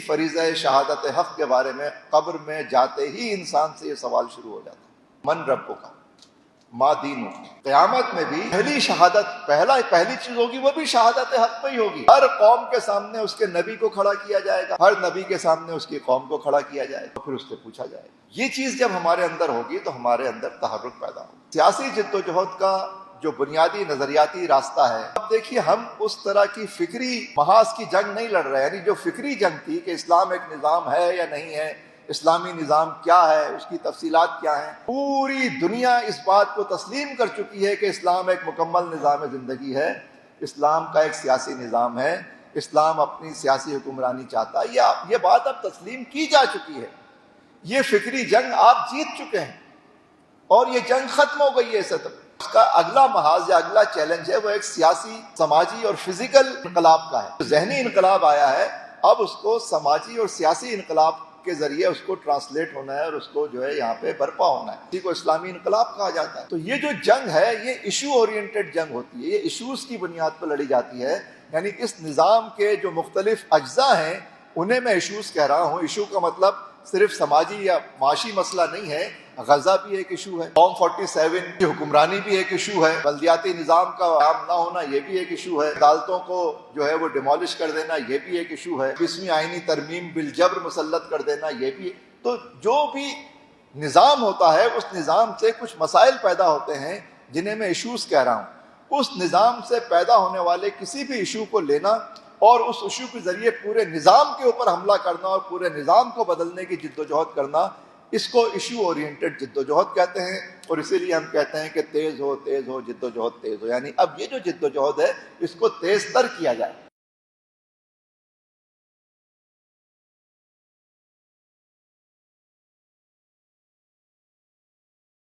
فریضہ شہادت حق کے بارے میں قبر میں جاتے ہی انسان سے یہ سوال شروع ہو جاتا ہے، من ربک ما دینک۔ قیامت میں بھی پہلی شہادت پہلی چیز ہوگی وہ بھی شہادت حق پہ ہی ہوگی۔ ہر قوم کے سامنے اس کے نبی کو کھڑا کیا جائے گا، ہر نبی کے سامنے اس کی قوم کو کھڑا کیا جائے گا، پھر اس سے پوچھا جائے گا۔ یہ چیز جب ہمارے اندر ہوگی تو ہمارے اندر تحرک پیدا ہوگا۔ سیاسی جدوجہد کا جو بنیادی نظریاتی راستہ ہے، اب دیکھیے ہم اس طرح کی فکری محاذ کی جنگ نہیں لڑ رہے، یعنی جو فکری جنگ تھی کہ اسلام ایک نظام ہے یا نہیں ہے، اسلامی نظام کیا ہے، اس کی تفصیلات کیا ہیں، پوری دنیا اس بات کو تسلیم کر چکی ہے کہ اسلام ایک مکمل نظام زندگی ہے، اسلام کا ایک سیاسی نظام ہے، اسلام اپنی سیاسی حکمرانی چاہتا ہے، یہ بات اب تسلیم کی جا چکی ہے۔ یہ فکری جنگ آپ جیت چکے ہیں اور یہ جنگ ختم ہو گئی ہے۔ اس کا اگلا محاذ یا اگلا چیلنج ہے وہ ایک سیاسی، سماجی اور فزیکل انقلاب کا ہے۔ ذہنی انقلاب آیا ہے، اب اس کو سماجی اور سیاسی انقلاب کے ذریعے اس کو ٹرانسلیٹ ہونا ہے اور اس کو جو ہے یہاں پہ برپا ہونا ہے۔ اسی کو اسلامی انقلاب کہا جاتا ہے۔ تو یہ جو جنگ ہے یہ ایشو اورینٹڈ جنگ ہوتی ہے، یہ ایشوز کی بنیاد پر لڑی جاتی ہے، یعنی اس نظام کے جو مختلف اجزاء ہیں انہیں میں ایشوز کہہ رہا ہوں۔ ایشو کا مطلب صرف سماجی یا معاشی مسئلہ نہیں ہے، غزہ بھی ایک ایشو ہے، فارم 47 کی حکمرانی بھی ایک ایشو ہے، بلدیاتی نظام کا عام نہ ہونا یہ بھی ایک ایشو ہے، عدالتوں کو جو ہے وہ ڈیمولش کر دینا یہ بھی ایک ایشو ہے، 20ویں آئینی ترمیم بالجبر مسلط کر دینا یہ بھی۔ تو جو بھی نظام ہوتا ہے اس نظام سے کچھ مسائل پیدا ہوتے ہیں جنہیں میں ایشوز کہہ رہا ہوں۔ اس نظام سے پیدا ہونے والے کسی بھی ایشو کو لینا اور اس ایشو کے ذریعے پورے نظام کے اوپر حملہ کرنا اور پورے نظام کو بدلنے کی جدوجہد کرنا، اس کو ایشو اورینٹڈ جدوجہد کہتے ہیں۔ اور اسی لیے ہم کہتے ہیں کہ تیز ہو جدوجہد تیز ہو، یعنی اب یہ جو جدوجہد ہے اس کو تیز تر کیا جائے۔